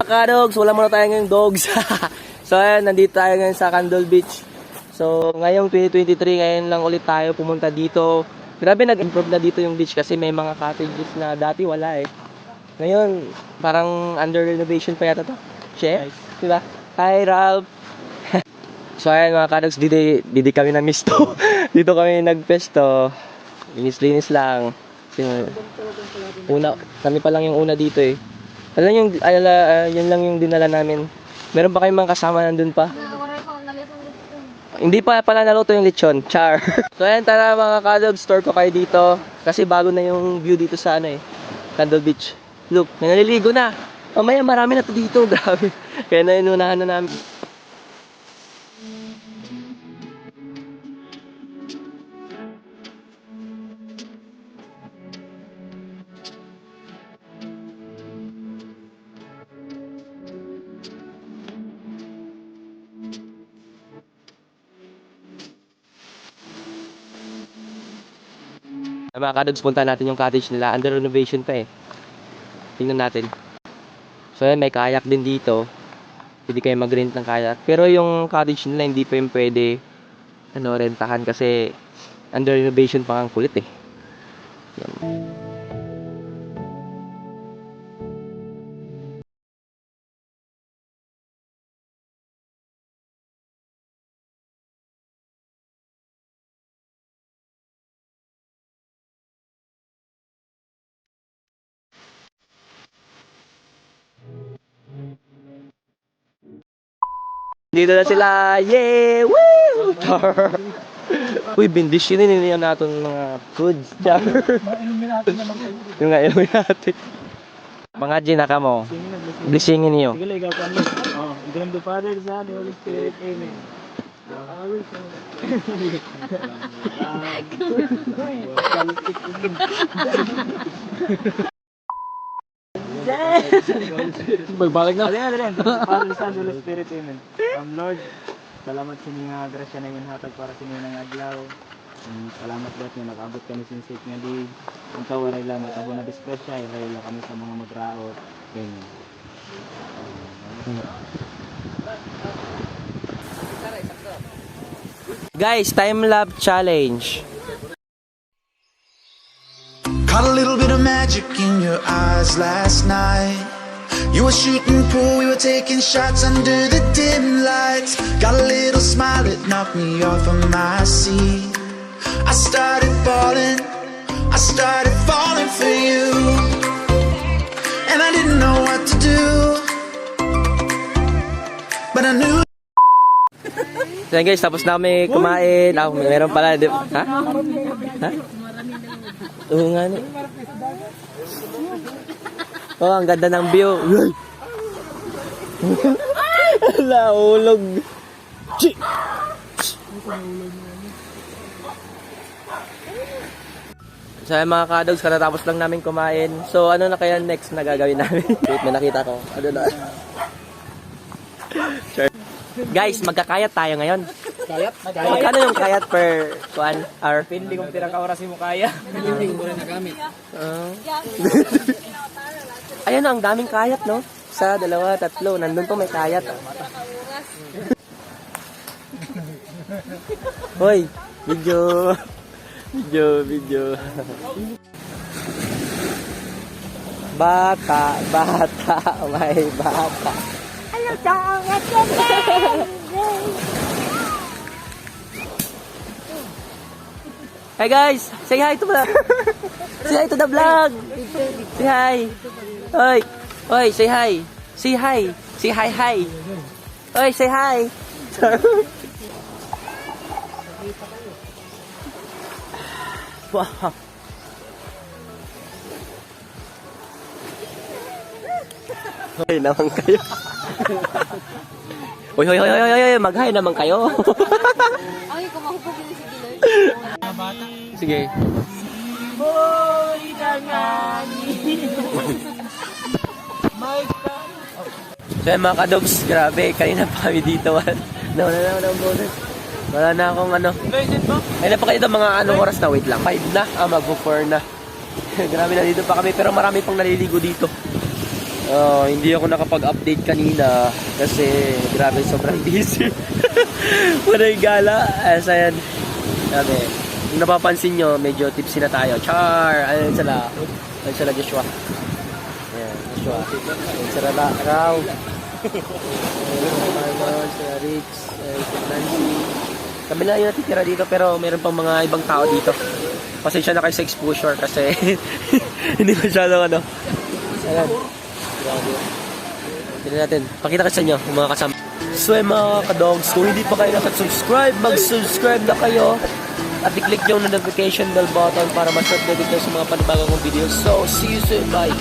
Kadogs, wala muna tayo ngayong dogs. So ayan, nandito tayo ngayon sa Candle Beach. So ngayong 2023, ngayon lang ulit tayo pumunta dito. Grabe, nag-improve na dito yung beach kasi may mga cottages na dati wala eh. Ngayon, parang under renovation pa yata to. Chef, diba? Hi Ralph. So ayan mga kadogs, di kami na-miss to. Dito kami nag-pesto. Linis-linis lang. Kami pa lang yung una dito eh. Yan lang yung dinala namin. Meron pa kayong mga kasama nandun pa? Hindi pa pala naluto yung lechon. Char. So ayan, tara mga kadogs, store ko kayo dito. Kasi bago na yung view dito sa Candle Beach. Look, may naliligo na. Mamaya marami na to dito. Grabe. Kaya na inunahan na namin. Mga kadogs, punta natin yung cottage nila. Under renovation pa eh. Tingnan natin. So yan, may kayak din dito. Pwede kayo mag-rent ng kayak. Pero yung cottage nila hindi pa yung pwede rentahan kasi under renovation pa ang kulit eh. Yan. Dito na sila! Yay! Woo! Uy, bindisyonin nila natin mga foods. Yung nga Illuminati. Mga ginaka mo, blessingin niyo. Sige, ikaw pa mo. Oh, in the name of the Father, the Son, and the Holy Spirit. Amen. Magbalik na. Ayan. Father, the Son, and the Holy Spirit. Amen. Lord, salamat sa mga grasya na imanhatag para sa mga adlaw. Salamat lahat nga nag-abot kami sa safe nga di. Ang kawaray lang at abo na dispresya, iray lang kami sa mga magraot. Amen. Guys, time-lapse challenge. Caught a little bit of magic in your eyes last night. You were shooting pool, we were taking shots under the dim lights. Got a little smile that knocked me off of my seat. I started falling for you. And I didn't know what to do, but I knew. So guys, tapos na kami kumain. Meron pala. Ha? Ha? Oo nga ni. Oh, ang ganda ng view. Ala, ulog. So mga kadogs, katatapos lang namin kumain. So ano na kaya next na gagawin namin? Wait, may nakita ko. Ano na? Guys, magkakayat tayo ngayon. Kayat? Magkano yung kayat per 1 hour? Hindi kong pinaka-orasin mo kaya. Hindi ko rin nagamit. Ayan, ang daming kayat, no? Isa, dalawa, tatlo. Nandun to may kayat. Hoy, video. Bata, may bata. Hello, dong. Hey guys, say hi to vlog. Say hi to the vlog. Say hi. Oi, say hi. Say hi. Say hi. Oi, say hi. Wow. Hoy naman kayo. Hoy, mag-hi naman kayo. Ay, kumahubog yung si Gilard. Sige. Boy, kangani. So mga kadogs, grabe, kanina pa kami dito. Wala na akong Ay na pa kayo mga anong oras na, wait lang, 5 na, mag-4 na. Grabe na dito pa kami, pero marami pang naliligo dito. Hindi ako nakapag-update kanina kasi grabe sobrang busy. Punay gala. Ayan. Grabe. Kung napapansin nyo, medyo tipsy na tayo. Char! Ayun sila. Ayun sila Joshua. Ayan, Joshua. Ayun sila Raw. Ayun sila Marlon, sila Rich, ayun sila Nancy. Kami lang yung natitira dito pero meron pang mga ibang tao dito. Pasensya na kayo sa exposure kasi hindi masyadong ano. Ayan. Grabe. Tignan natin. Pakita ko sa inyo yung mga kasama. So mga kadogs, kung hindi pa kayo nakasubscribe, mag-subscribe na kayo. At i-click yung notification bell button para mas updated kayo sa mga panibagong videos. So, see you soon. Bye!